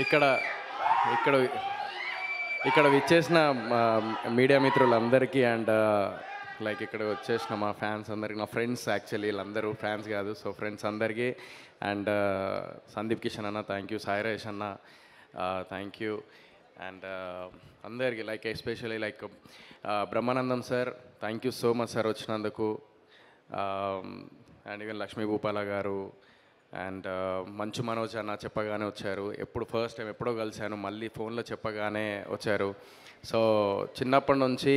ఇక్కడ ఇక్కడ ఇక్కడ విచ్చేసిన మీడియా మిత్రులందరికీ అండ్ లైక్ ఇక్కడ వచ్చేసిన మా ఫ్యాన్స్ అందరికీ, నా ఫ్రెండ్స్ యాక్చువల్లీ వీళ్ళందరూ ఫ్యాన్స్ కాదు, సో ఫ్రెండ్స్ అందరికీ అండ్ సందీప్ కిషన్ అన్న థ్యాంక్ యూ, సాయిరేష్ అన్న థ్యాంక్ యూ అండ్ అందరికీ like especially like Brahmanandam sir thank you so much sir వచ్చినందుకు, అండ్ ఈవెన్ లక్ష్మీ భూపాల గారు అండ్ మంచు మనోజ్ అన్న చెప్పగానే వచ్చారు. ఎప్పుడు ఫస్ట్ టైం ఎప్పుడో కలిశాను, మళ్ళీ ఫోన్లో చెప్పగానే వచ్చారు. సో చిన్నప్పటి నుంచి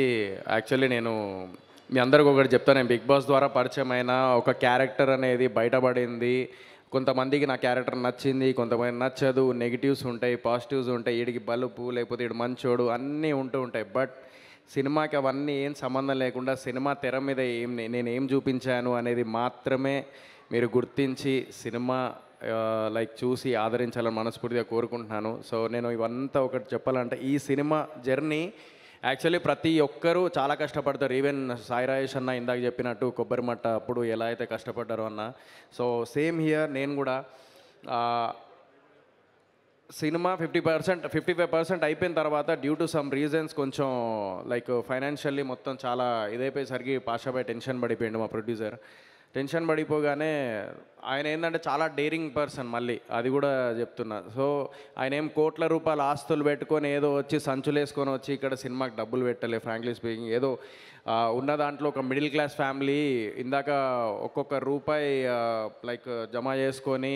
యాక్చువల్లీ నేను మీ అందరికి ఒకటి చెప్తాను, నేను బిగ్ బాస్ ద్వారా పరిచయం అయిన ఒక క్యారెక్టర్ అనేది బయటపడింది. కొంతమందికి నా క్యారెక్టర్ నచ్చింది, కొంతమంది నచ్చదు, నెగిటివ్స్ ఉంటాయి, పాజిటివ్స్ ఉంటాయి, వీడికి బలుపు లేకపోతే వీడు మంచోడు అన్నీ ఉంటూ ఉంటాయి. బట్ సినిమాకి అవన్నీ ఏం సంబంధం లేకుండా సినిమా తెర మీద నేను ఏం చూపించాను అనేది మాత్రమే మీరు గుర్తించి సినిమా లైక్ చూసి ఆదరించాలని మనస్ఫూర్తిగా కోరుకుంటున్నాను. సో నేను ఇవంతా ఒకటి చెప్పాలంటే ఈ సినిమా జర్నీ యాక్చువల్లీ ప్రతి ఒక్కరూ చాలా కష్టపడతారు. ఈవెన్ సాయిరాయేష్ అన్న ఇందాక చెప్పినట్టు కొబ్బరిమట్ట అప్పుడు ఎలా అయితే కష్టపడ్డారో అన్న, సో సేమ్ హియర్ నేను కూడా సినిమా 55% అయిపోయిన తర్వాత డ్యూ టు సమ్ రీజన్స్ కొంచెం లైక్ ఫైనాన్షియల్లీ మొత్తం చాలా ఇదైపోయేసరికి పాషాబాయ్ టెన్షన్ పడిపోయిండు. మా ప్రొడ్యూసర్ టెన్షన్ పడిపోగానే ఆయన ఏంటంటే చాలా డేరింగ్ పర్సన్, మళ్ళీ అది కూడా చెప్తున్నా. సో ఆయన ఏం కోట్ల రూపాయల ఆస్తులు పెట్టుకొని ఏదో వచ్చి సంచులు వేసుకొని వచ్చి ఇక్కడ సినిమాకి డబ్బులు పెట్టలే. ఫ్రాంక్లీ స్పీకింగ్ ఏదో ఉన్న దాంట్లో ఒక మిడిల్ క్లాస్ ఫ్యామిలీ ఇందాక ఒక్కొక్క రూపాయి లైక్ జమ చేసుకొని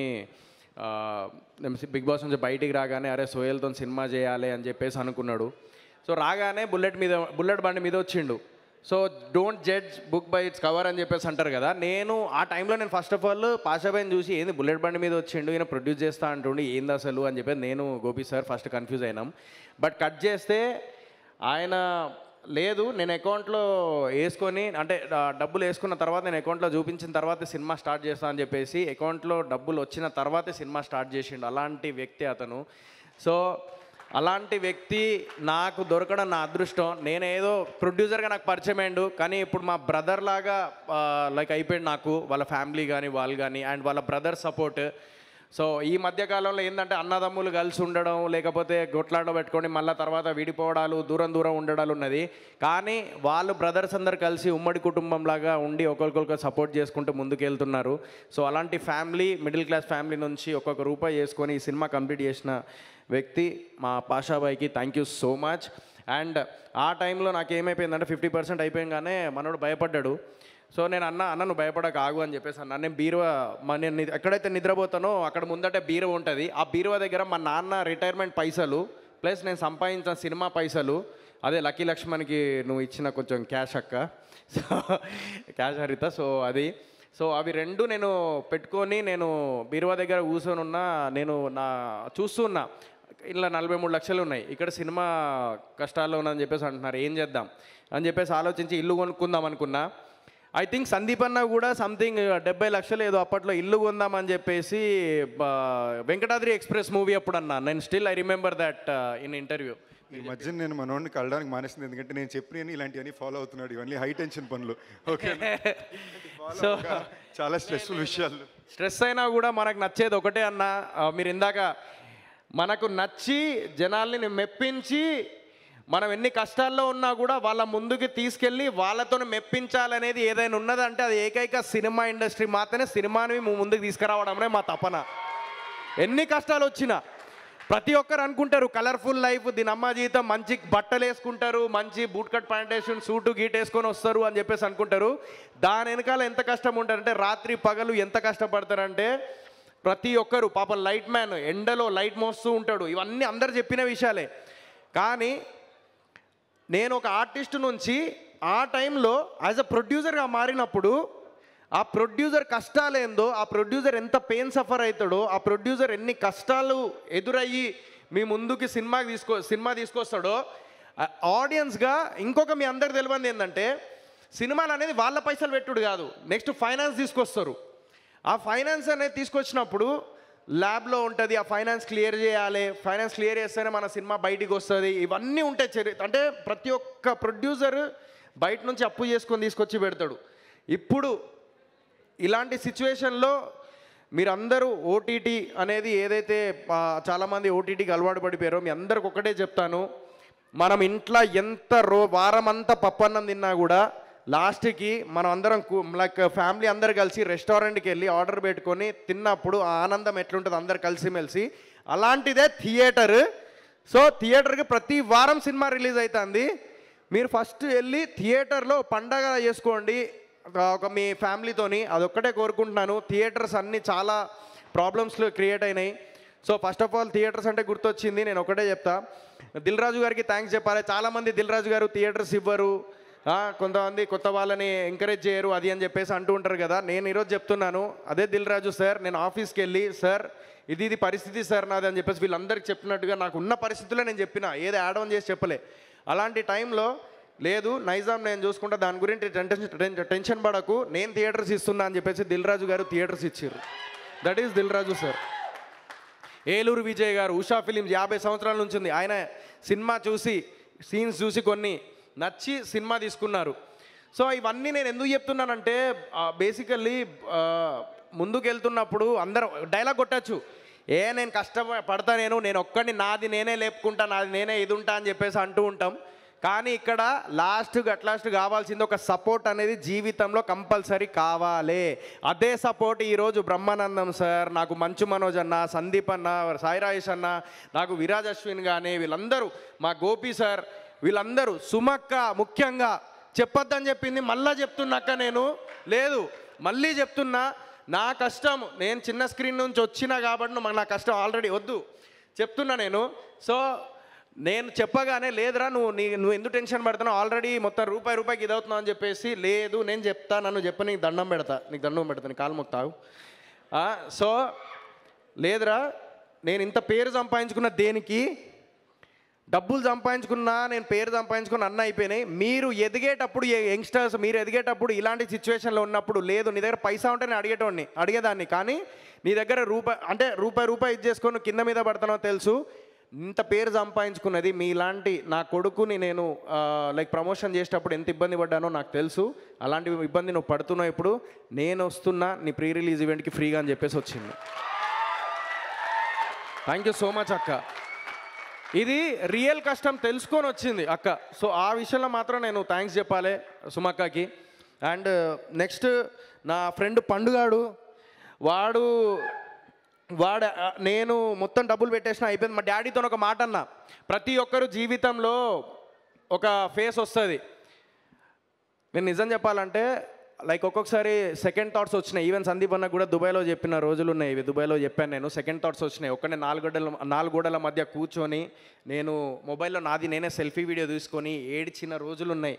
బిగ్ బాస్ నుంచి బయటికి రాగానే అరే సోయల్తో సినిమా చేయాలి అని చెప్పేసి అనుకున్నాడు. సో రాగానే బుల్లెట్ బండి మీద వచ్చిండు. So don't judge book by its cover అని చెప్పేసి అంటారు కదా. నేను ఆ టైంలో నేను ఫస్ట్ ఆఫ్ ఆల్ పాషాబాయిని చూసి ఏంది బుల్లెట్ బండి మీద వచ్చిండు, ఈయన ప్రొడ్యూస్ చేస్తా అంటుండి ఏంది అసలు అని చెప్పేసి నేను గోపి సార్ ఫస్ట్ కన్ఫ్యూజ్ అయినాం. బట్ కట్ చేస్తే ఆయన లేదు, నేను అకౌంట్లో వేసుకొని అంటే డబ్బులు వేసుకున్న తర్వాత నేను అకౌంట్లో చూపించిన తర్వాత సినిమా స్టార్ట్ చేస్తా అని చెప్పేసి అకౌంట్లో డబ్బులు వచ్చిన తర్వాతే సినిమా స్టార్ట్ చేసిండు. అలాంటి వ్యక్తి అతను. సో అలాంటి వ్యక్తి నాకు దొరకడం నా అదృష్టం. నేనేదో ప్రొడ్యూసర్గా నాకు పరిచయం అయ్యిండు, కానీ ఇప్పుడు మా బ్రదర్ లాగా లైక్ అయిపోయింది నాకు, వాళ్ళ ఫ్యామిలీ కానీ వాళ్ళు కానీ అండ్ వాళ్ళ బ్రదర్ సపోర్ట్. సో ఈ మధ్యకాలంలో ఏంటంటే అన్నదమ్ములు కలిసి ఉండడం లేకపోతే గొట్లాట పెట్టుకొని మళ్ళీ తర్వాత విడిపోవడాలు దూరం ఉండడాలు ఉన్నది. కానీ వాళ్ళు బ్రదర్స్ అందరు కలిసి ఉమ్మడి కుటుంబంలాగా ఉండి ఒకరికొకరు సపోర్ట్ చేసుకుంటూ ముందుకు వెళ్తున్నారు. సో అలాంటి ఫ్యామిలీ, మిడిల్ క్లాస్ ఫ్యామిలీ నుంచి ఒక్కొక్క రూపాయి వేసుకొని ఈ సినిమా కంప్లీట్ చేసిన వ్యక్తి మా పాషాబాయికి thank you so much. And ఆ టైంలో నాకు ఏమైపోయిందంటే 50% అయిపోయింగానే మనోడు భయపడ్డాడు. సో నేను అన్న నువ్వు భయపడక ఆగు అని చెప్పేసి అన్న. నేను బీరువా నేను ఎక్కడైతే నిద్రపోతానో అక్కడ ముందటే బీరువా ఉంటుంది. ఆ బీరువా దగ్గర మా నాన్న రిటైర్మెంట్ పైసలు ప్లస్ నేను సంపాదించిన సినిమా పైసలు, అదే లక్కీ లక్ష్మణ్కి నువ్వు ఇచ్చిన కొంచెం క్యాష్ అక్క, సో క్యాష్ హరిత, సో అది. సో అవి రెండు నేను పెట్టుకొని నేను బీరువా దగ్గర కూర్చొని ఉన్నా. నేను చూస్తున్నా ఇలా 43 లక్షలు ఉన్నాయి, ఇక్కడ సినిమా కష్టాల్లో ఉన్నదని చెప్పేసి అంటున్నారు, ఏం చేద్దాం అని చెప్పేసి ఆలోచించి ఇల్లు కొనుక్కుందాం అనుకున్నా. ఐ థింక్ సందీప్ అన్న కూడా సంథింగ్ 70 లక్షలు ఏదో అప్పట్లో ఇల్లు కొందామని చెప్పేసి వెంకటాద్రి ఎక్స్ప్రెస్ మూవీ అప్పుడు అన్నా. నేను still I remember that in interview. ఈ మధ్య నేను మనోడిని కలడానికి మానేసింది, ఎందుకంటే నేను చెప్పిన ఇలాంటివన్నీ ఫాలో అవుతున్నాడు. ఇవన్నీ హై టెన్షన్ పనులు. ఓకే, సో చాలా స్ట్రెస్ఫుల్ విషయాలు. స్ట్రెస్ అయినా కూడా మనకు నచ్చేది ఒకటే అన్న. మీరు ఇందాక మనకు నచ్చి జనాల్ని మెప్పించి మనం ఎన్ని కష్టాల్లో ఉన్నా కూడా వాళ్ళ ముందుకి తీసుకెళ్ళి వాళ్ళతో మెప్పించాలనేది ఏదైనా ఉన్నదంటే అది ఏకైక సినిమా ఇండస్ట్రీ మాత్రమే. సినిమాని ముందుకు తీసుకురావడమే మా తపన. ఎన్ని కష్టాలు వచ్చినా ప్రతి ఒక్కరు అనుకుంటారు కలర్ఫుల్ లైఫ్, దీని అమ్మ జీవితం, మంచి బట్టలు వేసుకుంటారు, మంచి బూట్ కట్ ప్యాంట్ వేసుకుని సూటు గీట్ వేసుకొని వస్తారు అని చెప్పేసి అనుకుంటారు. దాని వెనకాల ఎంత కష్టం ఉంటారంటే రాత్రి పగలు ఎంత కష్టపడతారంటే ప్రతి ఒక్కరు పాపం లైట్ మ్యాన్ ఎండలో లైట్ మోస్తూ ఉంటాడు. ఇవన్నీ అందరు చెప్పిన విషయాలే. కానీ నేను ఒక ఆర్టిస్ట్ నుంచి ఆ టైంలో యాజ్ అ ప్రొడ్యూసర్గా మారినప్పుడు ఆ ప్రొడ్యూసర్ కష్టాలేందో, ఆ ప్రొడ్యూసర్ ఎంత పెయిన్ సఫర్ అవుతాడో, ఆ ప్రొడ్యూసర్ ఎన్ని కష్టాలు ఎదురయ్యి మీ ముందుకి సినిమా తీసుకొస్తాడో ఆడియన్స్గా ఇంకొక మీ అందరికి తెలియంది ఏంటంటే సినిమాలు అనేది వాళ్ళ పైసలు పెట్టుడు కాదు, నెక్స్ట్ ఫైనాన్స్ తీసుకొస్తారు. ఆ ఫైనాన్స్ అనేది తీసుకొచ్చినప్పుడు ల్యాబ్లో ఉంటుంది, ఆ ఫైనాన్స్ క్లియర్ చేయాలి, ఫైనాన్స్ క్లియర్ చేస్తేనే మన సినిమా బయటికి వస్తుంది. ఇవన్నీ ఉంటాయి. అంటే ప్రతి ఒక్క ప్రొడ్యూసర్ బయట నుంచి అప్పు చేసుకొని తీసుకొచ్చి పెడతాడు. ఇప్పుడు ఇలాంటి సిచ్యువేషన్లో మీరందరూ ఓటీటీ అనేది ఏదైతే చాలామంది ఓటీటీకి అలవాటు పడిపోయారో మీ అందరికి ఒకటే చెప్తాను, మనం ఇంట్లో ఎంత వారం అంతా పప్పన్నం తిన్నా కూడా లాస్ట్కి మనం అందరం లైక్ ఫ్యామిలీ అందరు కలిసి రెస్టారెంట్కి వెళ్ళి ఆర్డర్ పెట్టుకొని తిన్నప్పుడు ఆ ఆనందం ఎట్లుంటుంది అందరు కలిసిమెలిసి, అలాంటిదే థియేటర్. సో థియేటర్కి ప్రతి వారం సినిమా రిలీజ్ అవుతుంది. మీరు ఫస్ట్ వెళ్ళి థియేటర్లో పండగ చేసుకోండి ఒక మీ ఫ్యామిలీతోని, అదొక్కటే కోరుకుంటున్నాను. థియేటర్స్ అన్నీ చాలా ప్రాబ్లమ్స్లో క్రియేట్ అయినాయి. So first of all theatres అంటే గుర్తొచ్చింది, నేను ఒకటే చెప్తా, దిల్ రాజు గారికి థ్యాంక్స్ చెప్పాలి. చాలామంది దిల్ రాజు గారు థియేటర్స్ ఇవ్వరు, కొంతమంది కొత్త వాళ్ళని ఎంకరేజ్ చేయరు అది అని చెప్పేసి అంటూ ఉంటారు కదా. నేను ఈరోజు చెప్తున్నాను, అదే దిల్ రాజు సార్, నేను ఆఫీస్కి వెళ్ళి సార్ ఇది పరిస్థితి సార్ నాది అని చెప్పేసి వీళ్ళందరికీ చెప్పినట్టుగా నాకు ఉన్న పరిస్థితుల్లో నేను చెప్పిన, ఏదో యాడ్ ఆన్ చేసి చెప్పలే. అలాంటి టైంలో లేదు నైజాం నేను చూసుకుంటా, దాని గురించి టెన్షన్ పడకు, నేను థియేటర్స్ ఇస్తున్నా అని చెప్పేసి దిల్ రాజు గారు థియేటర్స్ ఇచ్చారు. That is Dil Raju sir. Eluru Vijay గారు ఉషా ఫిలిమ్స్ 50 సంవత్సరాల నుంచి ఉంది. ఆయన సినిమా చూసి సీన్స్ చూసి కొన్ని నచ్చి సినిమా తీసుకున్నారు. సో ఇవన్నీ నేను ఎందుకు చెప్తున్నానంటే బేసికల్లీ ముందుకు వెళ్తున్నప్పుడు అందరూ డైలాగ్ కొట్టచ్చు, నేను కష్టపడతా, నేను ఒక్కడిని నాది నేనే లేపుకుంటా, నాది నేనే ఇది ఉంటా అని చెప్పేసి అంటూ ఉంటాం. కానీ ఇక్కడ లాస్ట్ కావాల్సింది ఒక సపోర్ట్ అనేది జీవితంలో కంపల్సరీ కావాలి. అదే సపోర్ట్ ఈరోజు బ్రహ్మానందం సార్, నాకు మంచు మనోజ్ అన్న, సందీప్ అన్న, సాయి రాజేష్ అన్న, నాకు విరాజ్ అశ్విన్ కానీ వీళ్ళందరూ, మా గోపి సార్, వీళ్ళందరూ, సుమక్క ముఖ్యంగా చెప్పొద్దని చెప్పింది మళ్ళా చెప్తున్నాక నేను లేదు మళ్ళీ చెప్తున్నా, నా కష్టం నేను చిన్న స్క్రీన్ నుంచి వచ్చినా కాబట్టి నా కష్టం ఆల్రెడీ వద్దు చెప్తున్నా నేను. సో నేను చెప్పగానే లేదురా నువ్వు ఎందుకు టెన్షన్ పడుతున్నావు, ఆల్రెడీ మొత్తం రూపాయికి ఇది అవుతున్నావు అని చెప్పేసి, లేదు నేను చెప్తా, నన్ను చెప్ప, నీకు దండం పెడతా నీ కాలు మొక్తావు. సో లేదురా, నేను ఇంత పేరు సంపాదించుకున్న దేనికి, డబ్బులు సంపాదించుకున్నా, నేను పేరు సంపాదించుకున్న అన్న అయిపోయినాయి. మీరు ఎదిగేటప్పుడు యంగ్స్టర్స్ మీరు ఎదిగేటప్పుడు ఇలాంటి సిచ్యువేషన్లో ఉన్నప్పుడు లేదు నీ దగ్గర పైసా ఉంటే నేను అడిగేదాన్ని, కానీ నీ దగ్గర రూపాయి ఇది చేసుకొని కింద మీద పడుతున్నావు తెలుసు. ఇంత పేరు సంపాదించుకున్నది మీలాంటి నా కొడుకుని నేను లైక్ ప్రమోషన్ చేసేటప్పుడు ఎంత ఇబ్బంది పడ్డానో నాకు తెలుసు. అలాంటి ఇబ్బంది నువ్వు పడుతున్నావు, ఇప్పుడు నేను వస్తున్నా నీ ప్రీ రిలీజ్ ఈవెంట్కి ఫ్రీగా అని చెప్పేసి వచ్చింది. థ్యాంక్ యూ సో మచ్ అక్క, ఇది రియల్ కష్టం తెలుసుకొని వచ్చింది అక్క. సో ఆ విషయంలో మాత్రం నేను థ్యాంక్స్ చెప్పాలి సుమక్కకి. అండ్ నెక్స్ట్ నా ఫ్రెండ్ పండుగాడు, వాడు నేను మొత్తం డబ్బులు పెట్టేసిన అయిపోయింది. మా డాడీతో ఒక మాట అన్న, ప్రతి ఒక్కరు జీవితంలో ఒక ఫేస్ వస్తుంది. నేను నిజం చెప్పాలంటే లైక్ ఒక్కొక్కసారి సెకండ్ థాట్స్ వచ్చినాయి. ఈవెన్ సందీప్ అన్న కూడా దుబాయ్లో చెప్పిన రోజులు ఉన్నాయి, ఇవి దుబాయ్లో చెప్పాను నేను. సెకండ్ థాట్స్ వచ్చినాయి. ఒక్కనే 4 గోడల మధ్య కూర్చొని నేను మొబైల్లో నేనే సెల్ఫీ వీడియో తీసుకొని ఏడ్చిన రోజులు ఉన్నాయి.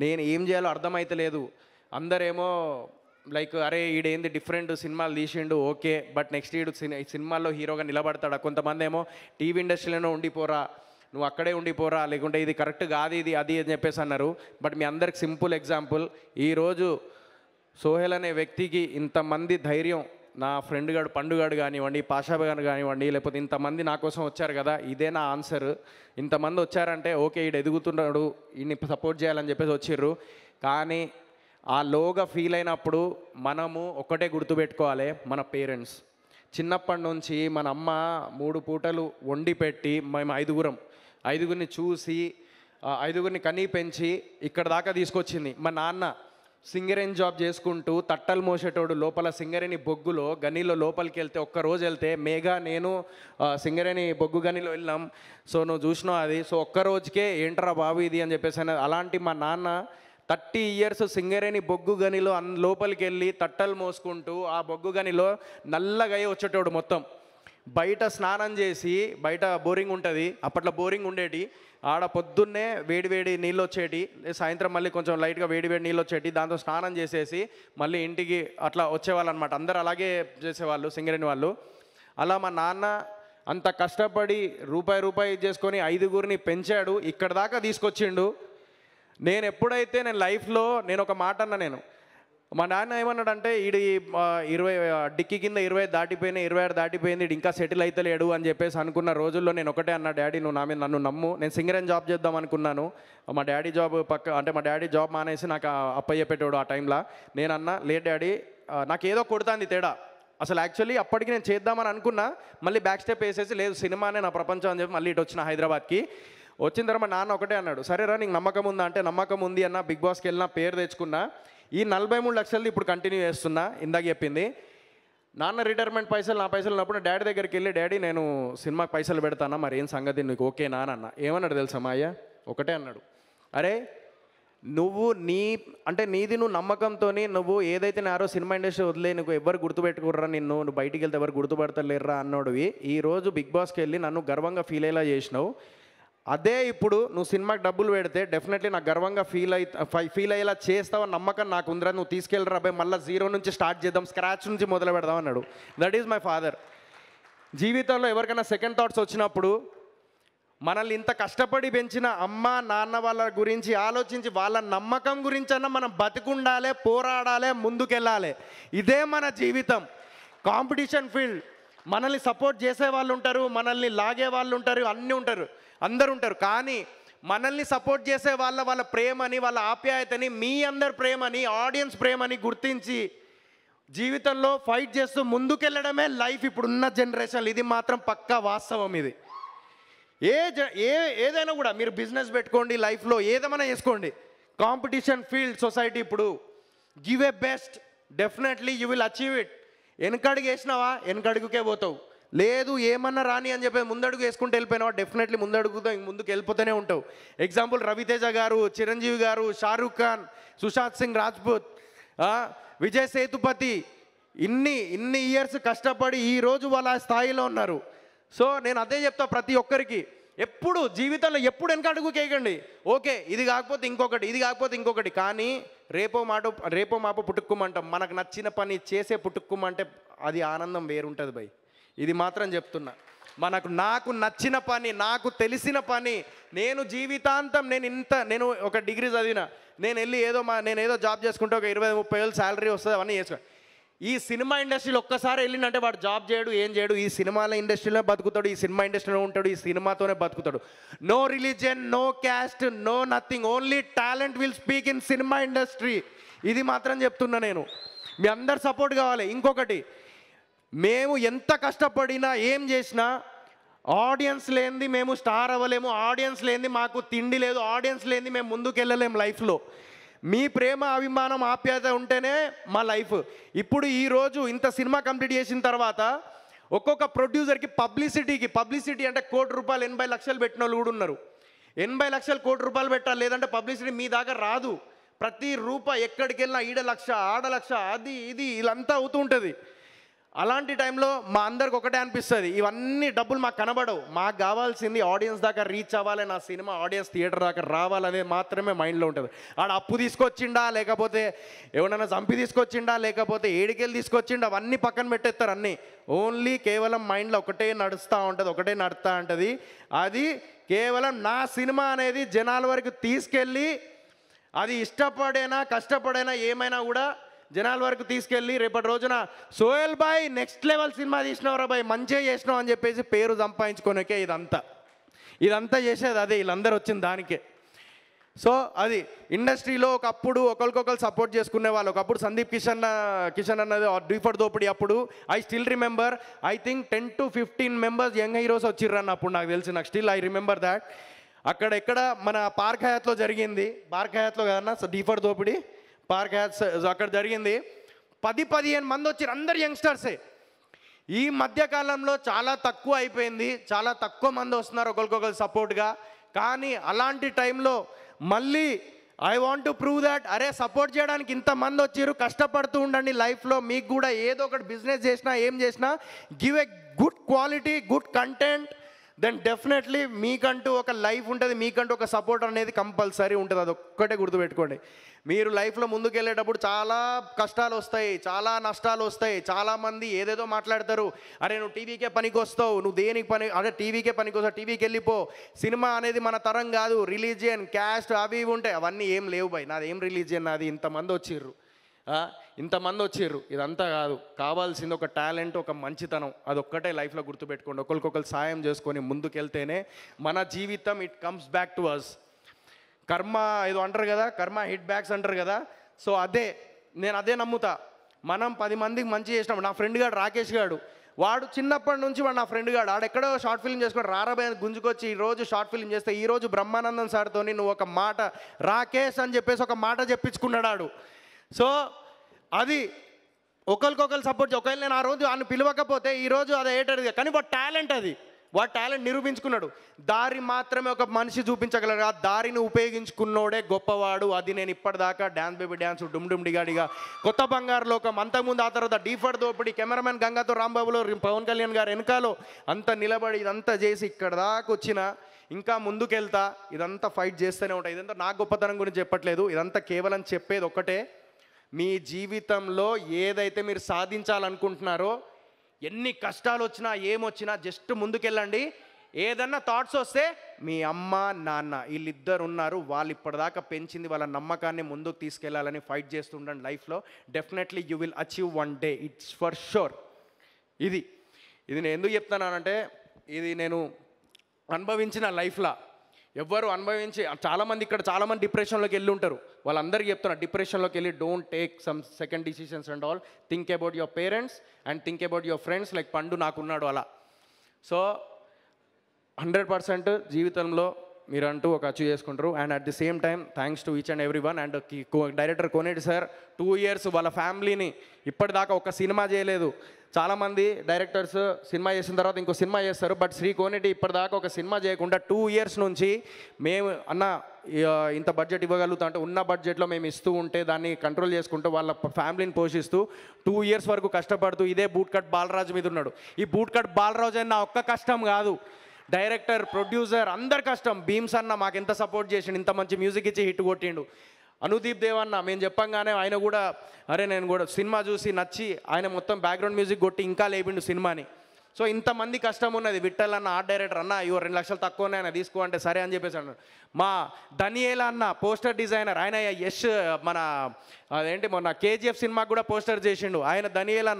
నేను ఏం చేయాలో అర్థమైతలేదు. అందరేమో లైక్ అరే ఈడేంది డిఫరెంట్ సినిమాలు తీసిండు, ఓకే, బట్ నెక్స్ట్ ఈడు సినిమాల్లో హీరోగా నిలబడతాడా. కొంతమంది ఏమో టీవీ ఇండస్ట్రీలోనే ఉండిపోరా, నువ్వు అక్కడే ఉండిపోరా, లేకుంటే ఇది కరెక్ట్ కాదు ఇది అది అని చెప్పేసి అన్నారు. బట్ మీ అందరికి సింపుల్ ఎగ్జాంపుల్, ఈరోజు సోహెల్ అనే వ్యక్తికి ఇంతమంది ధైర్యం, నా ఫ్రెండ్ గాడు పండుగాడు కానివ్వండి, పాషాబ్ గారు కానివ్వండి, లేకపోతే ఇంతమంది నా కోసం వచ్చారు కదా, ఇదే నా ఆన్సర్. ఇంతమంది వచ్చారంటే ఓకే ఈడు ఎదుగుతున్నాడు, ఈయన్ని సపోర్ట్ చేయాలని చెప్పేసి వచ్చిర్రు. కానీ ఆ లోగా ఫీల్ అయినప్పుడు మనము ఒకటే గుర్తుపెట్టుకోవాలి, మన పేరెంట్స్ చిన్నప్పటి నుంచి మన అమ్మ 3 పూటలు వండి పెట్టి మేము ఐదుగురిని చూసి ఐదుగురిని కనీ పెంచి ఇక్కడ దాకా తీసుకొచ్చింది. మా నాన్న సింగరేణి జాబ్ చేసుకుంటూ తట్టలు మోసేటోడు, లోపల సింగరేణి బొగ్గులో గనిలో లోపలికి వెళ్తే ఒక్కరోజు వెళ్తే మేఘా నేను సింగరేణి బొగ్గు గనిలో వెళ్ళాం. సో నువ్వు చూసినావు అది. సో ఒక్కరోజుకే ఏంట్రా బాబు ఇది అని చెప్పేసి అలాంటి మా నాన్న 30 years సింగరేణి బొగ్గు గనిలో లోపలికి వెళ్ళి తట్టలు మోసుకుంటూ ఆ బొగ్గు గనిలో నల్లగా వచ్చేటోడు మొత్తం. బయట స్నానం చేసి, బయట బోరింగ్ ఉంటుంది, అప్పట్లో బోరింగ్ ఉండేటి, ఆడ పొద్దున్నే వేడివేడి నీళ్ళు వచ్చేటి, సాయంత్రం మళ్ళీ కొంచెం లైట్గా వేడివేడి నీళ్ళు వచ్చేటి, దాంతో స్నానం చేసేసి మళ్ళీ ఇంటికి అట్లా వచ్చేవాళ్ళు అనమాట. అందరూ అలాగే చేసేవాళ్ళు సింగరేణి వాళ్ళు. అలా మా నాన్న అంత కష్టపడి రూపాయి చేసుకొని 5గురిని పెంచాడు, ఇక్కడ దాకా తీసుకొచ్చిండు. నేను ఎప్పుడైతే లైఫ్లో ఒక మాట అన్నా, మా నాన్న ఏమన్నాడంటే ఈడు 20 డిక్కీ కింద 20 దాటిపోయినాయి, 26 దాటిపోయింది, ఇంకా సెటిల్ అయితే లేడు అని చెప్పేసి అనుకున్న రోజుల్లో నేను ఒకటే అన్నా, డాడీ నువ్వు నన్ను నమ్ము, నేను సింగరేణి జాబ్ చేద్దాం అనుకున్నాను. మా డాడీ జాబ్ మా డాడీ జాబ్ మానేసి నాకు అప్ప చెప్పేటోడు ఆ టైంలో. నేను అన్నా లేదు డాడీ, నాకేదో కొడుతుంది తేడా, అసలు యాక్చువల్లీ అప్పటికి నేను చేద్దామని అనుకున్నా, మళ్ళీ బ్యాక్ స్టెప్ వేసేసి లేదు సినిమానే నా ప్రపంచం అని చెప్పి మళ్ళీ ఇటు వచ్చిన హైదరాబాద్కి. వచ్చిన తర్వాత నాన్న ఒకటే అన్నాడు, సరేరా నీకు నమ్మకం ఉందా అంటే నమ్మకం ఉంది అన్న, బిగ్ బాస్కి వెళ్ళినా పేరు తెచ్చుకున్నా, ఈ 43 లక్షలది ఇప్పుడు కంటిన్యూ చేస్తున్నా ఇందాక చెప్పింది. నాన్న రిటైర్మెంట్ పైసలు నా పైసలు ఉన్నప్పుడు డాడీ దగ్గరికి వెళ్ళి డాడీ నేను సినిమాకి పైసలు పెడతానా, మరి ఏం సంగతి నీకు ఓకేనా అని అన్న. ఏమన్నాడు తెలుసా మా అయ్య, ఒకటే అన్నాడు, అరే నువ్వు నీది నువ్వు నమ్మకంతో నువ్వు ఏదైతే నారో సినిమా ఇండస్ట్రీ వదిలే నువ్వు ఎవరు గుర్తుపెట్టుకుర్రా, నువ్వు బయటికి వెళ్తే ఎవరు గుర్తుపడతలేర్రా అన్నోడివి ఈరోజు బిగ్ బాస్కి వెళ్ళి నన్ను గర్వంగా ఫీల్ అయ్యేలా చేసినావు. అదే ఇప్పుడు నువ్వు సినిమాకి డబ్బులు పెడితే డెఫినెట్లీ నాకు గర్వంగా ఫీల్ అయ్యేలా చేస్తావు నమ్మకం నాకు ఉందిరా, నువ్వు తీసుకెళ్ళరా అబ్బాయి, మళ్ళీ 0 నుంచి స్టార్ట్ చేద్దాం, స్క్రాచ్ నుంచి మొదలు పెడదాం అన్నాడు. That is my father. జీవితంలో ఎవరికైనా సెకండ్ థాట్స్ వచ్చినప్పుడు మనల్ని ఇంత కష్టపడి పెంచిన అమ్మ నాన్న వాళ్ళ గురించి ఆలోచించి వాళ్ళ నమ్మకం గురించి అన్న మనం బతికుండాలి, పోరాడాలి, ముందుకెళ్ళాలి. ఇదే మన జీవితం. కాంపిటీషన్ ఫీల్డ్, మనల్ని సపోర్ట్ చేసే వాళ్ళు ఉంటారు, మనల్ని లాగే వాళ్ళు ఉంటారు, అన్నీ ఉంటారు, అందరు ఉంటారు. కానీ మనల్ని సపోర్ట్ చేసే వాళ్ళ ప్రేమని, వాళ్ళ ఆప్యాయతని, మీ అందరి ప్రేమని, ఆడియన్స్ ప్రేమని గుర్తించి జీవితంలో ఫైట్ చేస్తూ ముందుకెళ్ళడమే లైఫ్ ఇప్పుడున్న జనరేషన్. ఇది మాత్రం పక్కా వాస్తవం. ఇది ఏదైనా కూడా మీరు బిజినెస్ పెట్టుకోండి, లైఫ్లో ఏదేమైనా చేసుకోండి, కాంపిటీషన్ ఫీల్డ్ సొసైటీ. ఇప్పుడు give a best, definitely you will achieve it. వెనకడుగు వేసినావా వెనకడుగుకే పోతావు, లేదు ఏమన్నా రాని అని చెప్పి ముందడుగు వేసుకుంటూ వెళ్ళిపోయినావా డెఫినెట్లీ ముందుకు వెళ్ళిపోతూనే ఉంటావు. ఎగ్జాంపుల్ రవితేజ గారు, చిరంజీవి గారు, షారూక్ ఖాన్, సుశాంత్ సింగ్ రాజ్పూత్, విజయ్ సేతుపతి ఇన్ని ఇయర్స్ కష్టపడి ఈరోజు వాళ్ళ స్థాయిలో ఉన్నారు. సో నేను అదే చెప్తా ప్రతి ఒక్కరికి, ఎప్పుడు జీవితంలో ఎప్పుడు వెనక అడుగు కేయకండి. ఓకే ఇది కాకపోతే ఇంకొకటి, ఇది కాకపోతే ఇంకొకటి, కానీ రేపో మాపో పుట్టుక్కుమంటాం. మనకు నచ్చిన పని చేసే పుట్టుక్కుమంటే అది ఆనందం వేరుంటుంది భయ్. ఇది మాత్రం చెప్తున్నా. నాకు నచ్చిన పని, నాకు తెలిసిన పని, నేను జీవితాంతం నేను ఒక డిగ్రీ చదివిన, నేను ఏదో జాబ్ చేసుకుంటే ఒక 20-30 వేలు శాలరీ వస్తుంది, అవన్నీ చేసుకో. ఈ సినిమా ఇండస్ట్రీలో ఒక్కసారి వెళ్ళిందంటే వాడు జాబ్ చేయడు, ఏం చేయడు, ఈ సినిమాల ఇండస్ట్రీలో బతుకుతాడు, ఈ సినిమా ఇండస్ట్రీలో ఉంటాడు, ఈ సినిమాతోనే బతుకుతాడు. No religion, no caste, no nothing, only talent will speak in cinema industry. ఇది మాత్రం చెప్తున్నా నేను. మీ అందరు సపోర్ట్ కావాలి. ఇంకొకటి, మేము ఎంత కష్టపడినా ఏం చేసినా ఆడియన్స్ లేనిది మేము స్టార్ అవ్వలేము, ఆడియన్స్ లేనిది మాకు తిండి లేదు, ఆడియన్స్ లేనిది మేము ముందుకు వెళ్ళలేము లైఫ్లో. మీ ప్రేమ, అభిమానం, ఆప్యాయత ఉంటేనే మా లైఫ్. ఇప్పుడు ఈరోజు ఇంత సినిమా కంప్లీట్ చేసిన తర్వాత ఒక్కొక్క ప్రొడ్యూసర్కి పబ్లిసిటీ అంటే ₹1,00,00,000 80 లక్షలు పెట్టిన వాళ్ళు కూడా ఉన్నారు. 80 లక్షలు ₹1,00,00,000 పెట్టాలి, లేదంటే పబ్లిసిటీ మీ దాకా రాదు. ప్రతి రూపాయి ఎక్కడికి వెళ్ళినా ఈడ లక్ష, ఆడ లక్ష, అది ఇది ఇదంతా అవుతూ ఉంటుంది. అలాంటి టైంలో మా అందరికి ఒకటే అనిపిస్తుంది, ఇవన్నీ డబ్బులు మాకు కనబడవు, మాకు కావాల్సింది ఆడియన్స్ దాకా రీచ్ అవ్వాలి, నా సినిమా ఆడియన్స్ థియేటర్ దాకా రావాలనేది మాత్రమే మైండ్లో ఉంటుంది. ఆడ అప్పు తీసుకొచ్చిండా, లేకపోతే ఎవరైనా చంపి తీసుకొచ్చిండా, లేకపోతే ఏడికెళ్ళి తీసుకొచ్చిండా, అవన్నీ పక్కన పెట్టేస్తారు. అన్నీ ఓన్లీ కేవలం మైండ్లో ఒకటే నడుస్తూ ఉంటుంది. అది కేవలం నా సినిమా అనేది జనాల వరకు తీసుకెళ్ళి, అది ఇష్టపడైనా కష్టపడైనా ఏమైనా కూడా జనాల వరకు తీసుకెళ్ళి రేపటి రోజున సోహెల్ బాయ్ నెక్స్ట్ లెవెల్ సినిమా తీసినవరా బాయ్, మంచిగా చేసినావు అని చెప్పేసి పేరు సంపాదించుకోనికే ఇదంతా చేసేది అదే, వీళ్ళందరూ వచ్చిన దానికే. సో అది ఇండస్ట్రీలో ఒకప్పుడు ఒకరికొకరు సపోర్ట్ చేసుకునే వాళ్ళు. ఒకప్పుడు సందీప్ కిషన్ అన్నది డీఫర్ దోపిడీ అప్పుడు I still remember, I think 10 to 15 members young heroes వచ్చిర్రన్న అప్పుడు నాకు తెలిసి. నాకు స్టిల్ ఐ రిమెంబర్ దాట్. ఎక్కడ మన పార్క్ హయాత్లో జరిగింది, పార్క్ హయాత్లో కదన్నా డీఫర్ దోపిడీ, పార్క్ హయాత్ అక్కడ జరిగింది. 10-15 మంది వచ్చారు, అందరు యంగ్స్టర్సే. ఈ మధ్యకాలంలో చాలా తక్కువ అయిపోయింది, చాలా తక్కువ మంది వస్తున్నారు ఒకరికొకరు సపోర్ట్గా. కానీ అలాంటి టైంలో మళ్ళీ I want to prove that, అరే సపోర్ట్ చేయడానికి ఇంతమంది వచ్చారు, కష్టపడుతూ ఉండండి లైఫ్లో. మీకు కూడా ఏదో ఒకటి బిజినెస్ చేసినా ఏం చేసినా give a good quality, good content, then definitely మీకంటూ ఒక లైఫ్ ఉంటుంది, మీకంటూ ఒక సపోర్ట్ అనేది కంపల్సరీ ఉంటుంది. అది ఒక్కటే గుర్తుపెట్టుకోండి. మీరు లైఫ్లో ముందుకు వెళ్ళేటప్పుడు చాలా కష్టాలు వస్తాయి, చాలా నష్టాలు వస్తాయి. చాలామంది ఏదేదో మాట్లాడతారు, అరే నువ్వు టీవీకే పనికి వస్తావు, నువ్వు దేనికి పని, అదే టీవీకే పనికి వస్తావు, టీవీకి వెళ్ళిపో, సినిమా అనేది మన తరం కాదు, రిలీజియన్, క్యాస్ట్ అవి ఇవి ఉంటాయి. అవన్నీ ఏం లేవు బాయ్, నాది ఏం రిలీజియన్, నాది ఇంతమంది వచ్చిర్రు, ఇదంతా కాదు. కావాల్సింది ఒక టాలెంట్, ఒక మంచితనం, అదొక్కటే లైఫ్లో గుర్తుపెట్టుకోండి. ఒకరికొకరు సాయం చేసుకొని ముందుకెళ్తేనే మన జీవితం it comes back to us. కర్మ ఏదో అంటారు కదా, కర్మ హిట్ బ్యాక్స్ అంటారు కదా. సో నేను అదే నమ్ముతా. మనం 10 మందికి మంచి చేసినాం. నా ఫ్రెండ్ గాడు రాకేష్ గాడు, వాడు చిన్నప్పటి నుంచి వాడు నా ఫ్రెండ్ గాడు, ఆడెక్కడో షార్ట్ ఫిల్మ్ చేసుకొని రారాబాయ్ గుంజుకొచ్చి ఈరోజు షార్ట్ ఫిల్మ్ చేస్తే ఈరోజు బ్రహ్మానందం సార్తో నువ్వు ఒక మాట రాకేష్ అని చెప్పేసి ఒక మాట చెప్పించుకున్నాడు ఆడు. సో అది ఒకరికొకరు సపోర్ట్. ఒకవేళ నేను ఆ రోజు ఆయన పిలవకపోతే ఈరోజు అది ఏటది, కానీ వాడు టాలెంట్, అది వాడు టాలెంట్ నిరూపించుకున్నాడు. దారి మాత్రమే ఒక మనిషి చూపించగలరు, ఆ దారిని ఉపయోగించుకున్నోడే గొప్పవాడు. అది నేను ఇప్పటిదాకా డ్యాన్స్ బేబీ డ్యాన్స్, డుమ్ డుమ్ డిగాడిగా, కొత్త బంగారు లోకం, అంతకుముందు ఆ తర్వాత డీఫర్ దోపిడి, కెమెరామెన్ గంగాతో రాంబాబులో, పవన్ కళ్యాణ్ గారు వెనకాలో అంతా నిలబడి ఇదంతా చేసి ఇక్కడ దాకా వచ్చిన, ఇంకా ముందుకెళ్తా, ఇదంతా ఫైట్ చేస్తూనే ఉంటాయి. ఇదంతా నా గొప్పతనం గురించి చెప్పట్లేదు, ఇదంతా కేవలం చెప్పేది ఒక్కటే, మీ జీవితంలో ఏదైతే మీరు సాధించాలనుకుంటున్నారో, ఎన్ని కష్టాలు వచ్చినా ఏమొచ్చినా జస్ట్ ముందుకెళ్ళండి. ఏదన్నా థాట్స్ వస్తే మీ అమ్మ నాన్న వీళ్ళిద్దరు ఉన్నారు, వాళ్ళు ఇప్పటిదాకా పెంచింది వాళ్ళ నమ్మకాన్ని ముందుకు తీసుకెళ్లాలని ఫైట్ చేస్తుండండి లైఫ్లో. Definitely you will achieve one day, it's for sure. ఇది నేను ఎందుకు చెప్తున్నానంటే, ఇది నేను అనుభవించిన లైఫ్లో ఎవ్వరు అనుభవించి, చాలామంది ఇక్కడ చాలామంది డిప్రెషన్లోకి వెళ్ళి ఉంటారు, వాళ్ళందరికీ చెప్తున్నా, డిప్రెషన్లోకి వెళ్ళి don't take sum second decisions and all, think about your parents and think about your friends, like పండు నాకున్నాడు అలా. సో 100% జీవితంలో మీరంటూ ఒక అచీవ్ చేసుకుంటారు. And at the same time thanks to each and every one. And director Koneti sir 2 years వాళ్ళ ఫ్యామిలీని ఇప్పటిదాకా ఒక cinema చేయలేదు. చాలామంది డైరెక్టర్స్ సినిమా చేసిన తర్వాత ఇంకో సినిమా చేస్తారు, బట్ శ్రీ కోనేటి ఇప్పటిదాకా ఒక సినిమా చేయకుండా 2 years నుంచి మేము అన్న ఇంత బడ్జెట్ ఇవ్వగలుగుతా అంటే ఉన్న బడ్జెట్లో మేము ఇస్తూ ఉంటే దాన్ని కంట్రోల్ చేసుకుంటూ వాళ్ళ ఫ్యామిలీని పోషిస్తూ 2 years వరకు కష్టపడుతూ ఇదే బూట్ కట్ బాలరాజు మీద ఉన్నాడు. ఈ బూట్ కట్ బాలరాజు అన్న ఒక్క కష్టం కాదు, డైరెక్టర్, ప్రొడ్యూసర్ అందరి కష్టం. భీమ్స్ అన్న మాకు ఎంత సపోర్ట్ చేసిండు, ఇంత మంచి మ్యూజిక్ ఇచ్చి హిట్ కొట్టిండు. అనుదీప్ దేవన్న మేము చెప్పంగానే ఆయన కూడా అరే నేను కూడా సినిమా చూసి నచ్చి ఆయన మొత్తం బ్యాక్గ్రౌండ్ మ్యూజిక్ కొట్టి ఇంకా లేపిండు సినిమాని. సో ఇంతమంది కష్టం ఉన్నది. విఠల్ అన్న ఆర్ట్ డైరెక్టర్, అన్న ఇవో 2 లక్షలు తక్కువనే ఆయన తీసుకో అంటే సరే అని చెప్పేసి అన్నాడు. మా ధనియేలా అన్న పోస్టర్ డిజైనర్, ఆయన యష్ మన అదేంటి మొన్న KGF సినిమాకి కూడా పోస్టర్ చేసిండు ఆయన. ధనియేలా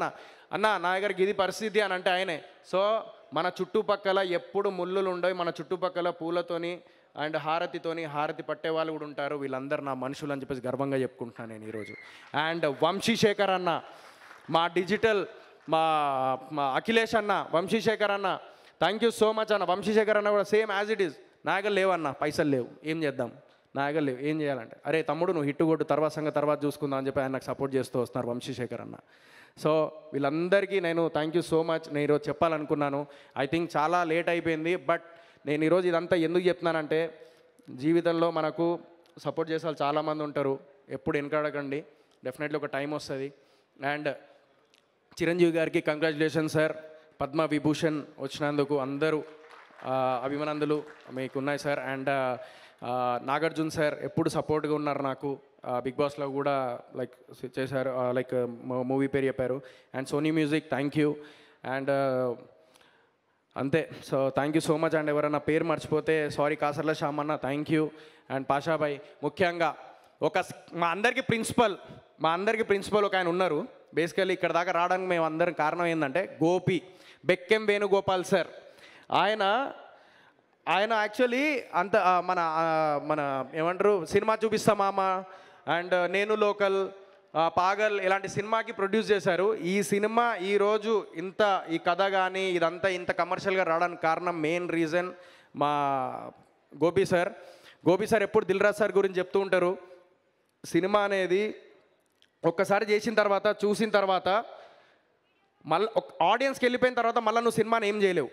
అన్న నా దగ్గరికి ఇది పరిస్థితి అని అంటే ఆయనే. సో మన చుట్టుపక్కల ఎప్పుడు ముళ్ళులు ఉండవు, మన చుట్టుపక్కల పూలతోని అండ్ హారతితోని హారతి పట్టే వాళ్ళు కూడా ఉంటారు. వీళ్ళందరూ నా మనుషులు అని చెప్పేసి గర్వంగా చెప్పుకుంటున్నాను నేను ఈరోజు. అండ్ వంశీశేఖర్ అన్న, మా డిజిటల్ మా అఖిలేష్ అన్న, వంశీశేఖర్ అన్న, థ్యాంక్ యూ సో మచ్ అన్న. వంశీశేఖర్ అన్న కూడా సేమ్ యాజ్ ఇట్ ఈస్, నా దగ్గర లేవన్న, పైసలు లేవు, ఏం చేద్దాం, నా దగ్గర లేవు, ఏం చేయాలంటే అరే తమ్ముడు నువ్వు హిట్ కొట్టు, తర్వాత చూసుకుందాం అని చెప్పి ఆయన నాకు సపోర్ట్ చేస్తూ వస్తున్నారు వంశీశేఖర్ అన్న. సో వీళ్ళందరికీ నేను థ్యాంక్ యూ సో మచ్ నేను ఈరోజు చెప్పాలనుకున్నాను. ఐ థింక్ చాలా లేట్ అయిపోయింది, బట్ నేను ఈరోజు ఇదంతా ఎందుకు చెప్తున్నానంటే, జీవితంలో మనకు సపోర్ట్ చేసే వాళ్ళు చాలామంది ఉంటారు, ఎప్పుడు వెనకాడకండి, డెఫినెట్లీ ఒక టైం వస్తుంది. అండ్ చిరంజీవి గారికి కంగ్రాచులేషన్ సార్, పద్మ విభూషణ్ వచ్చినందుకు అందరూ అభిమానందులు మీకు ఉన్నాయి సార్. అండ్ నాగార్జున సార్ ఎప్పుడు సపోర్ట్గా ఉన్నారు నాకు, బిగ్ బాస్లో కూడా లైక్ చేశారు, లైక్ మూవీ పేరు చెప్పారు. And Sony music thank you. And అంతే. So thank you so much. And ఎవరైనా పేరు మర్చిపోతే సారీ, కాసర్ల శ్యామ్ అన్న థ్యాంక్ యూ. అండ్ పాషాబాయ్, ముఖ్యంగా మా అందరికీ ప్రిన్సిపల్ ఒక ఆయన ఉన్నారు. బేసికలీ ఇక్కడ దాకా రావడానికి మేము అందరం కారణం ఏంటంటే గోపి, బెక్కెం వేణుగోపాల్ సార్. ఆయన యాక్చువల్లీ అంత మన ఏమంటారు సినిమా చూపిస్తా మామ అండ్ నేను లోకల్, పాగల్ ఇలాంటి సినిమాకి ప్రొడ్యూస్ చేశారు. ఈ సినిమా ఈరోజు ఈ కథ కానీ ఇదంతా ఇంత కమర్షియల్గా రావడానికి కారణం మెయిన్ రీజన్ మా గోపి సార్ ఎప్పుడు దిల్ రాజు సార్ గురించి చెప్తూ ఉంటారు. సినిమా అనేది ఒక్కసారి చేసిన తర్వాత చూసిన తర్వాత మళ్ళీ ఆడియన్స్కి వెళ్ళిపోయిన తర్వాత మళ్ళీ నువ్వు సినిమాని ఏం చేయలేవు.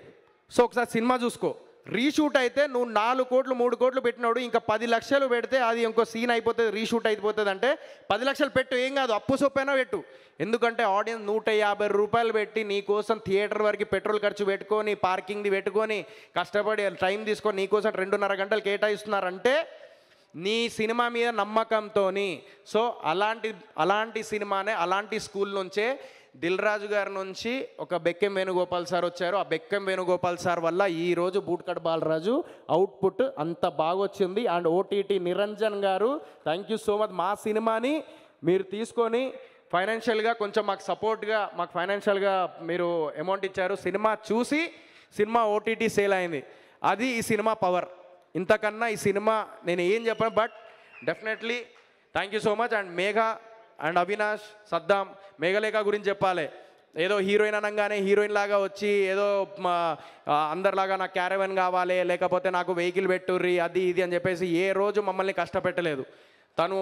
సో ఒకసారి సినిమా చూసుకో, రీషూట్ అయితే నువ్వు 4 కోట్లు 3 కోట్లు పెట్టినాడు, ఇంకా 10 లక్షలు పెడితే అది ఇంకో సీన్ అయిపోతుంది, రీషూట్ అయిపోతుంది. అంటే 10 లక్షలు పెట్టు, ఏం కాదు, అప్పు సొప్పైనా పెట్టు. ఎందుకంటే ఆడియన్స్ 150 రూపాయలు పెట్టి నీ కోసం థియేటర్ వరకు పెట్రోల్ ఖర్చు పెట్టుకొని, పార్కింగ్ది పెట్టుకొని, కష్టపడి టైం తీసుకొని నీ కోసం 2.5 గంటలు కేటాయిస్తున్నారంటే నీ సినిమా మీద నమ్మకంతో. సో అలాంటి సినిమానే, అలాంటి స్కూల్ నుంచే దిల్ రాజు గారి నుంచి ఒక బెక్కెం వేణుగోపాల్ సార్ వచ్చారు. ఆ బెక్కెం వేణుగోపాల్ సార్ వల్ల ఈరోజు బూట్కట్ బాలరాజు అవుట్పుట్ అంత బాగా వచ్చింది. అండ్ OTT నిరంజన్ గారు థ్యాంక్ యూ సో మచ్. మా సినిమాని మీరు తీసుకొని ఫైనాన్షియల్గా కొంచెం మాకు సపోర్ట్గా, మాకు ఫైనాన్షియల్గా మీరు అమౌంట్ ఇచ్చారు. సినిమా చూసి సినిమా OTT సేల్ అయింది. అది ఈ సినిమా పవర్. ఇంతకన్నా ఈ సినిమా నేను ఏం చెప్పాను, but definitely thank you so much. And Megha and Avinash, Saddam, Meghalekha గురించి చెప్పాలి. ఏదో హీరోయిన్ అనగానే హీరోయిన్ లాగా వచ్చి ఏదో అందరిలాగా నాకు క్యారవెన్ కావాలి, లేకపోతే నాకు వెహికల్ పెట్టుర్రి, అది ఇది అని చెప్పేసి ఏ రోజు మమ్మల్ని కష్టపెట్టలేదు. తను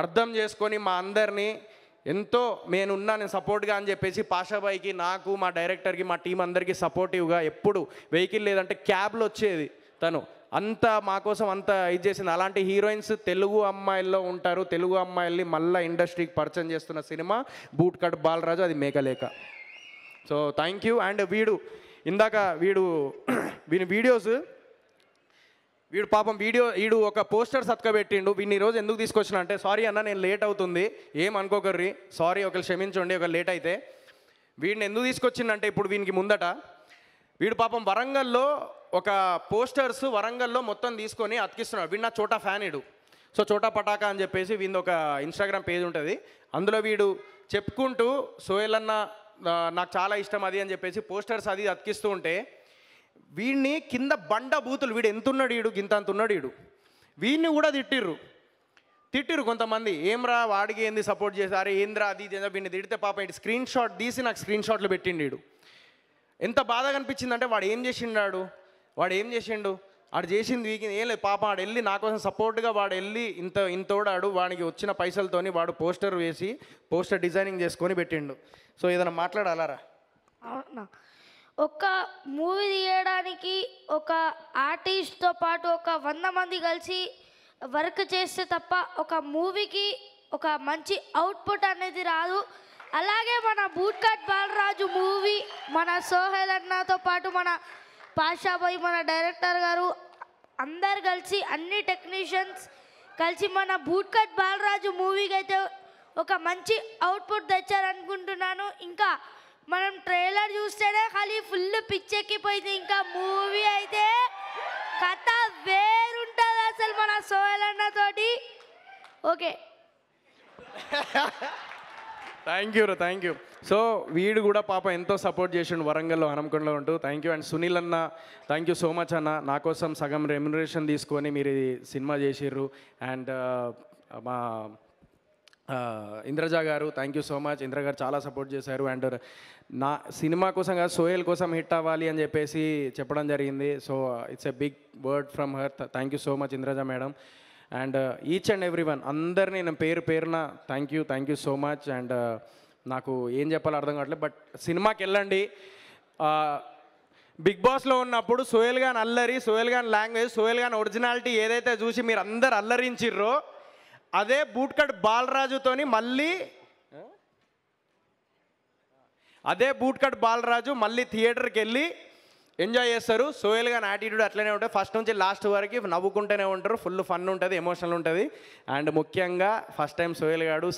అర్థం చేసుకొని మా అందరినీ ఎంతో నేను సపోర్ట్గా అని చెప్పేసి పాషాబాయికి, నాకు, మా డైరెక్టర్కి, మా టీం అందరికీ సపోర్టివ్గా ఎప్పుడు వెహికల్ లేదంటే క్యాబ్లో వచ్చేది. తను అంత మా కోసం అంత ఇది చేసింది. అలాంటి హీరోయిన్స్ తెలుగు అమ్మాయిల్లో ఉంటారు. తెలుగు అమ్మాయిల్ని మళ్ళీ ఇండస్ట్రీకి పరిచయం చేస్తున్న సినిమా బూట్ కట్ బాలరాజు, అది Meghalekha. So thank you. And వీని వీడియోస్ పాపం వీడు ఒక పోస్టర్ సత్కబెట్టిండు. వీడిని ఈరోజు ఎందుకు తీసుకొచ్చిన అంటే, సారీ అన్న నేను లేట్ అవుతుంది, ఏం అనుకోకర్రి, సారీ ఒకరు క్షమించండి ఒక లేట్ అయితే. వీడిని ఎందుకు తీసుకొచ్చిందంటే, ఇప్పుడు వీనికి ముందట వీడు పాపం వరంగల్లో ఒక పోస్టర్స్ వరంగల్లో మొత్తం తీసుకొని అతికిస్తున్నాడు. వీడు నా చోటా ఫ్యాన్ వీడు. సో చోటా పటాకా అని చెప్పేసి వీడిది ఒక ఇన్స్టాగ్రామ్ పేజ్ ఉంటుంది. అందులో వీడు చెప్పుకుంటూ సోహెల్ అన్న నాకు చాలా ఇష్టం అది అని చెప్పేసి పోస్టర్స్ అది అతికిస్తూ ఉంటే, వీడిని కింద బండ బూతులు, వీడు ఎంతున్నాడు, గింత అంతున్నాడు వీడు, వీడిని కూడా తిట్టిర్రు కొంతమంది. ఏమ్రా వాడికి ఏంది సపోర్ట్ చేశారు, ఏంద్రా అది ఇది వీడిని తిడితే పాపం ఇటు స్క్రీన్ షాట్ తీసి నాకు స్క్రీన్ షాట్లు పెట్టిండు వీడు. ఎంత బాధగా అనిపించిందంటే, వాడు ఏం చేసిండు వాడు చేసింది వీకింది ఏం లేదు పాపం. వాడు వెళ్ళి నా కోసం సపోర్ట్గా వాడు వెళ్ళి ఇంతోడాడు, వాడికి వచ్చిన పైసలతోని వాడు పోస్టర్ వేసి పోస్టర్ డిజైనింగ్ చేసుకొని పెట్టిండు. సో ఏదైనా మాట్లాడాలరా? అవునా, ఒక మూవీ తీయడానికి ఒక ఆర్టిస్ట్తో పాటు ఒక 100 మంది కలిసి వర్క్ చేస్తే తప్ప ఒక మూవీకి ఒక మంచి అవుట్పుట్ అనేది రాదు. అలాగే మన బూట్ కట్ బాలరాజు మూవీ మన సోహెల్ అన్నతో పాటు మన పాషాబాయ్, మన డైరెక్టర్ గారు అందరు కలిసి అన్ని టెక్నీషియన్స్ కలిసి మన బూట్ కట్ బాలరాజు మూవీకి అయితే ఒక మంచి అవుట్పుట్ తెచ్చారనుకుంటున్నాను. ఇంకా మనం ట్రైలర్ చూస్తేనే ఖాళీ ఫుల్ పిచ్చెక్కిపోయింది. ఇంకా మూవీ అయితే కథ వేరుంటుంది అసలు మన సోహెల్ అన్నతోటి. Okay, thank you. సో వీడు కూడా పాప ఎంతో సపోర్ట్ చేసిండు వరంగల్లో, హనంకొండలో ఉంటూ. Thank you. అండ్ సునీల్ అన్న, థ్యాంక్ యూ సో మచ్ అన్న, నా కోసం సగం రెమ్యునరేషన్ తీసుకొని మీరు ఈ సినిమా చేసిర్రు. అండ్ మా ఇంద్రజ గారు, thank you so much. Indra గారు చాలా సపోర్ట్ చేశారు. అండ్ నా సినిమా కోసం కాదు, సోహెల్ కోసం హిట్ అవ్వాలి అని చెప్పేసి చెప్పడం జరిగింది. So it's a big word from her. Thank you so much Indraja madam. And each and every one అందరినీ నేను పేరున thank you so much. And నాకు ఏం చెప్పాలో అర్థం కావట్లేదు, బట్ సినిమాకి వెళ్ళండి. బిగ్ బాస్లో ఉన్నప్పుడు సోహెల్ గాన్ అల్లరి, సోహెల్ గాన్ లాంగ్వేజ్, సోహెల్ గాన్ ఒరిజినాలిటీ ఏదైతే చూసి మీరు అందరు అల్లరించిర్రో అదే బూట్ కట్ బాలరాజుతోని మళ్ళీ మళ్ళీ థియేటర్కి వెళ్ళి ఎంజాయ్ చేస్తారు. సోహెల్ గాన్ యాటిట్యూడ్ అట్లనే ఉంటుంది, ఫస్ట్ నుంచి లాస్ట్ వరకు నవ్వుకుంటూనే ఉంటారు, ఫుల్ ఫన్ ఉంటుంది, ఎమోషనల్ ఉంటుంది. అండ్ ముఖ్యంగా ఫస్ట్ టైం సోహెల్ గాడు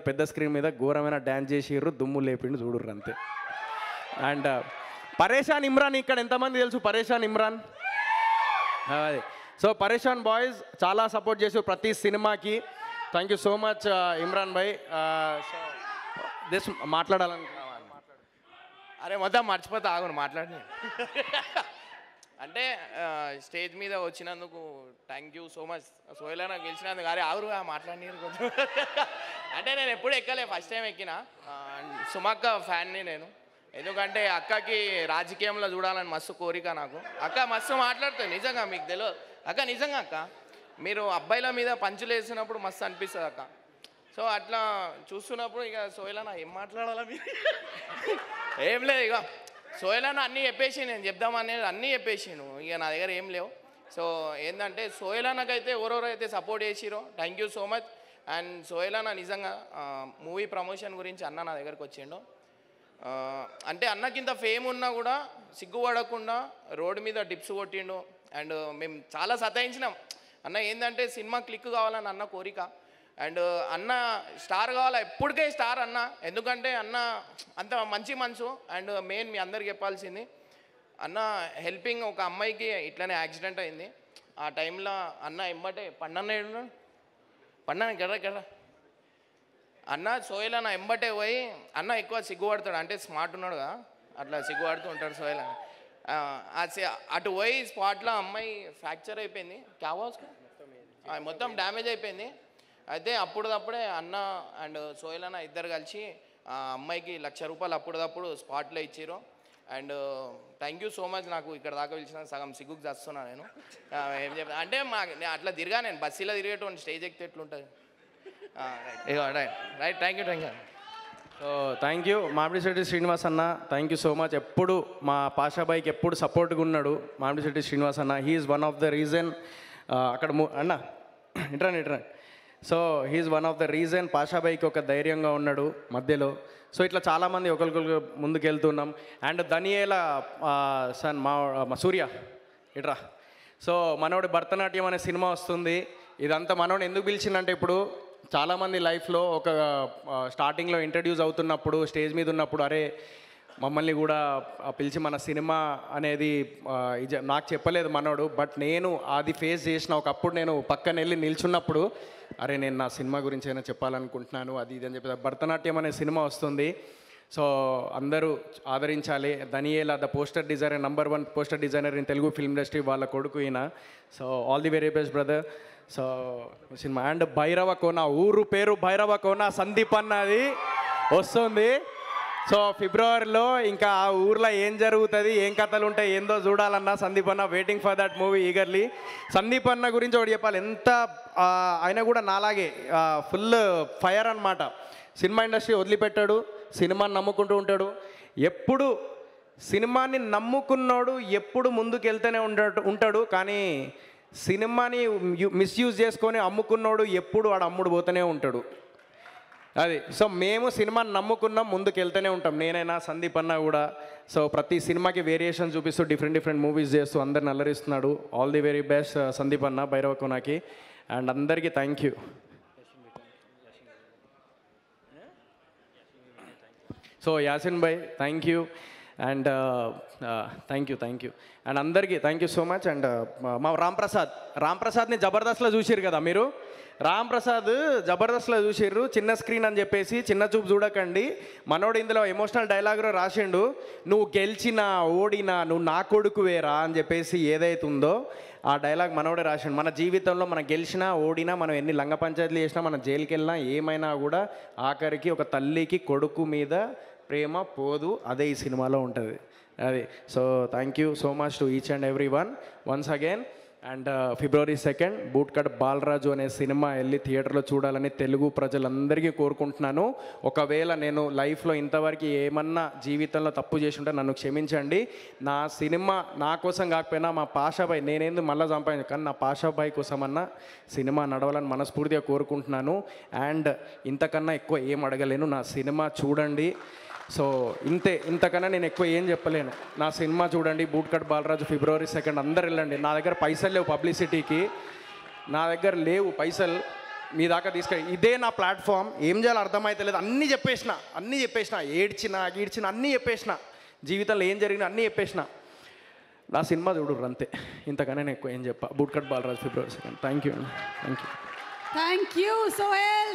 పెద్ద స్క్రీన్ మీద ఘోరమైన డ్యాన్స్ చేసిర్రు, దుమ్ము లేపిండు చూడుర్రు అంతే. అండ్ పరేషాన్ ఇమ్రాన్, ఇక్కడ ఎంతమంది తెలుసు పరేషాన్ ఇమ్రాన్? అది. సో పరేషాన్ బాయ్స్ చాలా సపోర్ట్ చేసి ప్రతి సినిమాకి. Thank you so much Imran భాయ్. సో దిస్ మాట్లాడాలనుకున్నా. అరే మొత్తం మర్చిపోతా, ఆగును మాట్లాడి. అంటే స్టేజ్ మీద వచ్చినందుకు thank you so much. Sohel నాకు గెలిచినందుకు. అరే ఆగురుగా మాట్లాడినారు కొంచెం. అంటే నేను ఎప్పుడు ఎక్కలే, ఫస్ట్ టైం ఎక్కిన. సుమక్క ఫ్యాన్ని నేను, ఎందుకంటే అక్కకి రాజకీయంలో చూడాలని మస్తు కోరిక నాకు. అక్క మస్తు మాట్లాడుతుంది నిజంగా, మీకు తెలియదు అక్క, నిజంగా అక్క మీరు అబ్బాయిల మీద పంచులు వేసినప్పుడు మస్తు అనిపిస్తుంది అక్క. సో అట్లా చూస్తున్నప్పుడు ఇక సోహెల్ అన్న ఏం మాట్లాడాలా మీరు? ఏం లేదు, ఇక సోహెల్ అన్న అన్నీ చెప్పేసి నేను చెప్దామనేది అన్నీ చెప్పేసాను, ఇక నా దగ్గర ఏం లేవు. సో ఏంటంటే సోహెల్ అన్నకైతే ఎవరెవరైతే సపోర్ట్ చేసిరో thank you so much. And Sohel అన్న నిజంగా మూవీ ప్రమోషన్ గురించి అన్న నా దగ్గరికి వచ్చిండు. అంటే అన్నకింత ఫేమ్ ఉన్నా కూడా సిగ్గుపడకుండా రోడ్డు మీద టిప్స్ కొట్టిండు. అండ్ మేము చాలా సతాయించినాం. అన్న ఏంటంటే సినిమా క్లిక్ కావాలని అన్న కోరిక. అండ్ అన్న స్టార్ కావాలా, ఎప్పటికే స్టార్ అన్న, ఎందుకంటే అన్న అంత మంచి మనసు. అండ్ మెయిన్ మీ అందరికి చెప్పాల్సింది, అన్న హెల్పింగ్ ఒక అమ్మాయికి ఇట్లనే యాక్సిడెంట్ అయింది. ఆ టైంలో అన్న ఎంబటే పండన్న గెర్ర అన్న సోహెల్ అన్న ఎంబటే పోయి, అన్న ఎక్కువ సిగ్గుపడతాడు, అంటే స్మార్ట్ ఉన్నాడు కదా, అట్లా సిగ్గుపడుతూ ఉంటాడు సోహెల్ అన్న. అటు పోయి స్పాట్లో అమ్మాయి ఫ్రాక్చర్ అయిపోయింది, మొత్తం డ్యామేజ్ అయిపోయింది. అయితే అప్పుడప్పుడే అన్న అండ్ సోహెల్ అన్న ఇద్దరు కలిసి ఆ అమ్మాయికి ₹1,00,000 అప్పుడప్పుడు స్పాట్లో ఇచ్చారు. And thank you so much. నాకు ఇక్కడ దాకా పిలిచిన సగం సిగ్గుకు చేస్తున్నా నేను. ఏం చెప్ప అంటే నేను అట్లా తిరిగా, నేను బస్సులో తిరిగేటువంటి స్టేజ్ ఎక్కితే ఎట్లుంటుంది. Right thank you. So thank you Mamidisetti Srinivas అన్న, థ్యాంక్ యూ సో మచ్. ఎప్పుడు మా పాషాబాయికి ఎప్పుడు సపోర్ట్గా ఉన్నాడు మామిడిశెట్టి శ్రీనివాస్ అన్న. He's one of the reason అక్కడ అన్న ఇంటరా so he's one of the reason పాషాబాయికి ఒక ధైర్యంగా ఉన్నాడు మధ్యలో. సో ఇట్లా చాలామంది ఒకరికొకరు ముందుకు వెళ్తున్నాం. అండ్ దనియేల సన్ మా సూర్య ఇట్రా. సో మనోడి భరతనాట్యం అనే సినిమా వస్తుంది. ఇదంతా మనోడు ఎందుకు పిలిచిందంటే, ఇప్పుడు చాలామంది లైఫ్లో ఒక స్టార్టింగ్లో ఇంట్రడ్యూస్ అవుతున్నప్పుడు స్టేజ్ మీద ఉన్నప్పుడు అరే మమ్మల్ని కూడా పిలిచి మన సినిమా అనేది నాకు చెప్పలేదు మనోడు. బట్ నేను అది ఫేస్ చేసిన ఒకప్పుడు నేను పక్కన వెళ్ళి నిల్చున్నప్పుడు అరే నేను నా సినిమా గురించి అయినా చెప్పాలనుకుంటున్నాను అది ఇది అని చెప్పి భరతనాట్యం అనే సినిమా వస్తుంది. సో అందరూ ఆదరించాలి. దనియేల the poster designer, #1 poster designer in Telugu film industry, వాళ్ళ కొడుకు ఈయన. So all the very best brother. So సినిమా అండ్ భైరవ కోన, ఊరు పేరు భైరవ కోన, సందీప్ అన్నది వస్తుంది. సో ఫిబ్రవరిలో ఇంకా ఆ ఊర్లో ఏం జరుగుతుంది, ఏం కథలు ఉంటాయి, ఏందో చూడాలన్నా సందీప్ అన్న. Waiting for that movie eagerly. Sandeep అన్న గురించి ఒకటి చెప్పాలి. ఎంత ఆయన కూడా నాలాగే ఫుల్ ఫైర్ అన్నమాట. సినిమా ఇండస్ట్రీ వదిలిపెట్టాడు, సినిమాని నమ్ముకుంటూ ఉంటాడు. ఎప్పుడు సినిమాని నమ్ముకున్నాడు ఎప్పుడు ముందుకు వెళ్తూనే ఉంటాడు. కానీ సినిమాని మిస్యూజ్ చేసుకొని అమ్ముకున్నాడు ఎప్పుడు వాడు అమ్ముడు పోతూనే ఉంటాడు. అది సో మేము సినిమాని నమ్ముకున్నాం, ముందుకు వెళ్తూనే ఉంటాం. నేనైనా సందీప్ అన్న కూడా. సో ప్రతి సినిమాకి వేరియేషన్ చూపిస్తూ డిఫరెంట్ మూవీస్ చేస్తూ అందరిని అల్లరిస్తున్నాడు. All the very best Sandeep అన్న, భైరవ కోనాకి. అండ్ అందరికీ థ్యాంక్ యూ. సో యాసిన్ భాయ్ thank you. And thank you and అందరికీ thank you so much. And మా రాంప్రసాద్ని జబర్దస్త్లో చూసిర్రు కదా మీరు. రాంప్రసాద్ జబర్దస్త్లో చూసిర్రు, చిన్న స్క్రీన్ అని చెప్పేసి చిన్న చూపు చూడకండి. మనోడు ఇందులో ఎమోషనల్ డైలాగ్లో రాసిండు, నువ్వు గెలిచినా ఓడినా నువ్వు నా కొడుకువేరా అని చెప్పేసి ఏదైతే ఉందో ఆ డైలాగ్ మనోడే రాసిండు. మన జీవితంలో మనం గెలిచినా ఓడినా, మనం ఎన్ని లంగ పంచాయతీలు చేసినా, మనం జైలుకి వెళ్ళినా, ఏమైనా కూడా ఆఖరికి ఒక తల్లికి కొడుకు మీద ప్రేమ పోదు. అదే ఈ సినిమాలో ఉంటుంది. అది so thank you so much to each and every one once again. And February 2 bootcut Balaraju అనే సినిమా వెళ్ళి థియేటర్లో చూడాలని తెలుగు ప్రజలందరికీ కోరుకుంటున్నాను. ఒకవేళ నేను లైఫ్లో ఇంతవరకు ఏమన్నా జీవితంలో తప్పు చేసి ఉంటే నన్ను క్షమించండి. నా సినిమా నా కోసం కాకపోయినా మా పాషాబాయ్, నేనేందు మళ్ళీ సంపాదించు కానీ నా పాషాబాయ్ కోసమన్నా సినిమా నడవాలని మనస్ఫూర్తిగా కోరుకుంటున్నాను. అండ్ ఇంతకన్నా ఎక్కువ ఏం అడగలేను. నా సినిమా చూడండి. సో ఇంతకన్నా నేను ఎక్కువ ఏం చెప్పలేను. నా సినిమా చూడండి, బూట్కట్ బాలరాజు February 2 అందరు వెళ్ళండి. నా దగ్గర పైసలు లేవు పబ్లిసిటీకి, నా దగ్గర లేవు పైసలు మీ దాకా తీసుకెళ్ళి. ఇదే నా ప్లాట్ఫామ్. ఏం చేయాలో అర్థమైతే లేదు. అన్నీ చెప్పేసిన ఏడ్చిన అన్నీ చెప్పేసిన, జీవితంలో ఏం జరిగినా అన్నీ చెప్పేసిన. నా సినిమా చూడరు అంతే. ఇంతకన్నా నేను ఎక్కువ ఏం చెప్పా. Bootcut Balaraju February 2. Thank you. Thank you Sohel.